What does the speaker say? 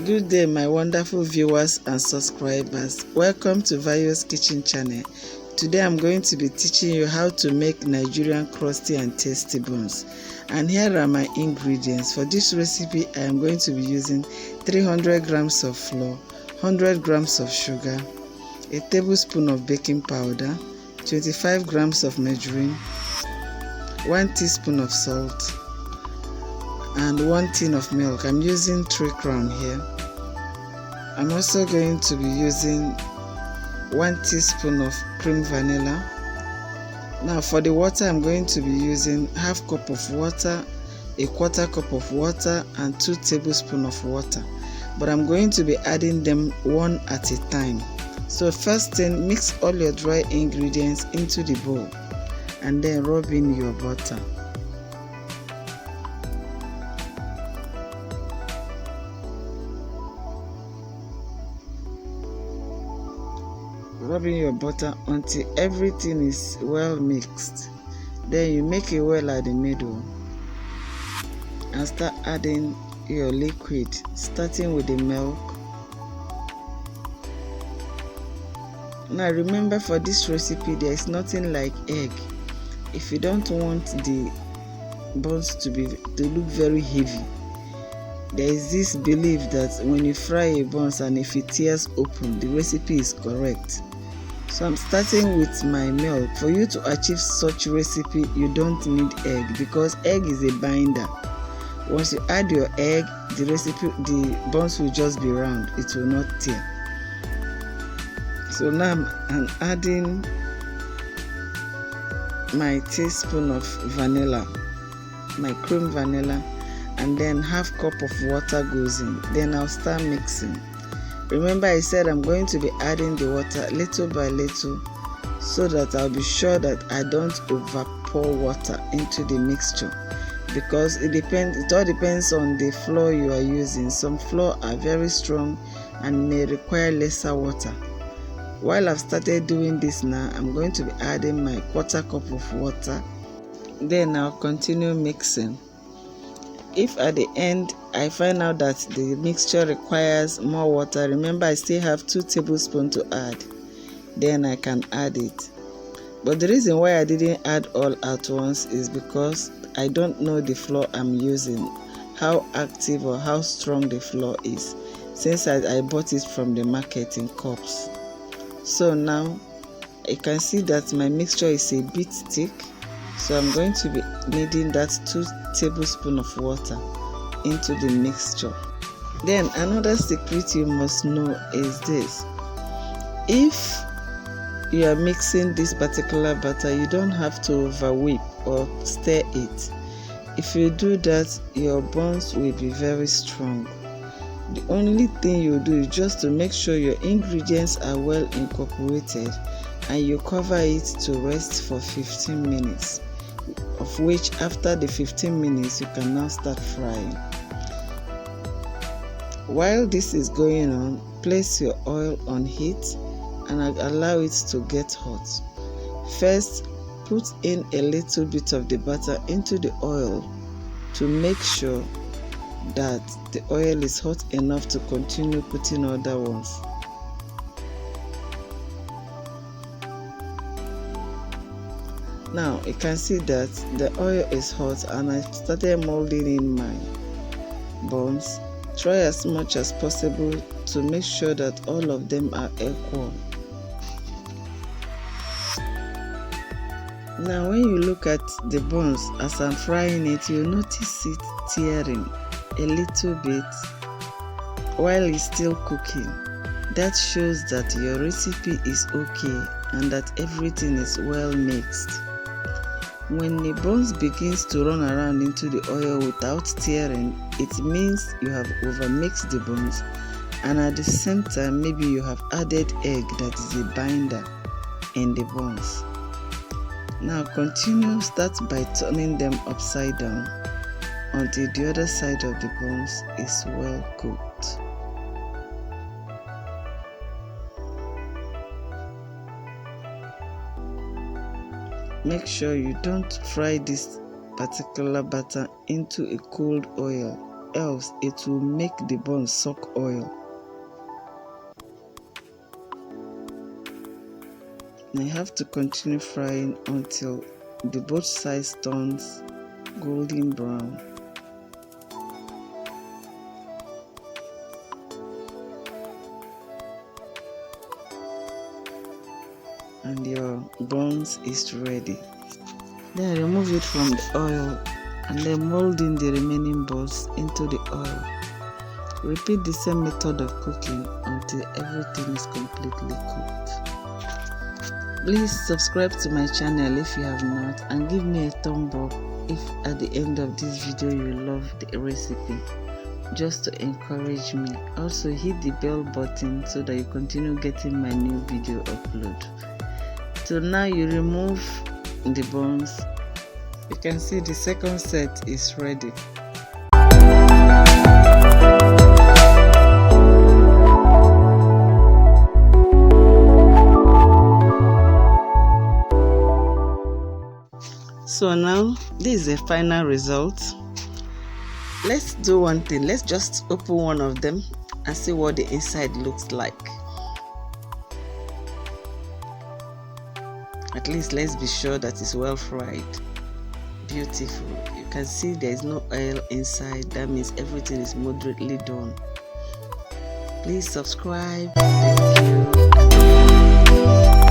Good day, my wonderful viewers and subscribers. Welcome to Vario's Kitchen channel. Today I'm going to be teaching you how to make Nigerian crusty and tasty buns. And here are my ingredients. For this recipe, I am going to be using 300 grams of flour, 100 grams of sugar, a tablespoon of baking powder, 25 grams of margarine, 1 teaspoon of salt, and 1 tin of milk. I'm using 3 crown here. I'm also going to be using 1 teaspoon of cream vanilla. Now for the water, I'm going to be using half cup of water, a quarter cup of water, and 2 tablespoons of water. But I'm going to be adding them one at a time. So first thing, mix all your dry ingredients into the bowl and then rub in your butter. Rub in your butter until everything is well mixed. Then you make a well at the middle and start adding your liquid, starting with the milk. Now remember, for this recipe there is nothing like egg. If you don't want the buns to look very heavy, there is this belief that when you fry a buns and if it tears open, the recipe is correct. So I'm starting with my milk. For you to achieve such recipe, you don't need egg because egg is a binder. Once you add your egg, the buns will just be round. It will not tear. So now I'm adding my teaspoon of vanilla, my cream vanilla, and then half cup of water goes in. Then I'll start mixing. Remember, I said I'm going to be adding the water little by little so that I'll be sure that I don't over pour water into the mixture, because it all depends on the flour you are using. Some flour are very strong and may require lesser water. While I've started doing this now, I'm going to be adding my quarter cup of water. Then I'll continue mixing. If at the end I find out that the mixture requires more water, remember I still have 2 tablespoons to add. Then I can add it. But the reason why I didn't add all at once is because I don't know the flour I'm using, how active or how strong the flour is, since I bought it from the market in cups. So now you can see that my mixture is a bit thick. So I'm going to be kneading that 2 tablespoons of water into the mixture. Then another secret you must know is this: if you are mixing this particular batter, you don't have to over whip or stir it. If you do that, your buns will be very strong. The only thing you do is just to make sure your ingredients are well incorporated and you cover it to rest for 15 minutes, of which after the 15 minutes you can now start frying. While this is going on, place your oil on heat and allow it to get hot. First, put in a little bit of the butter into the oil to make sure that the oil is hot enough to continue putting other ones. Now you can see that the oil is hot and I started molding in my buns. Try as much as possible to make sure that all of them are equal. Now when you look at the buns as I'm frying it, you'll notice it tearing a little bit while it's still cooking. That shows that your recipe is okay and that everything is well mixed. When the buns begins to run around into the oil without tearing, it means you have overmixed the buns, and at the same time maybe you have added egg that is a binder in the buns. Now start by turning them upside down until the other side of the buns is well cooked. Make sure you don't fry this particular batter into a cold oil. else it will make the bun suck oil. I have to continue frying until the both sides turns golden brown. And your buns is ready. Then remove it from the oil and then mold in the remaining buns into the oil. Repeat the same method of cooking until everything is completely cooked. Please subscribe to my channel if you have not, and give me a thumb up if at the end of this video you love the recipe, just to encourage me. Also hit the bell button so that you continue getting my new video upload. So now you remove the buns. You can see the second set is ready. So now this is the final result. Let's do one thing. Let's just open one of them and see what the inside looks like. At least let's be sure that it's well fried. Beautiful. You can see there is no oil inside. That means everything is moderately done. Please subscribe. Thank you.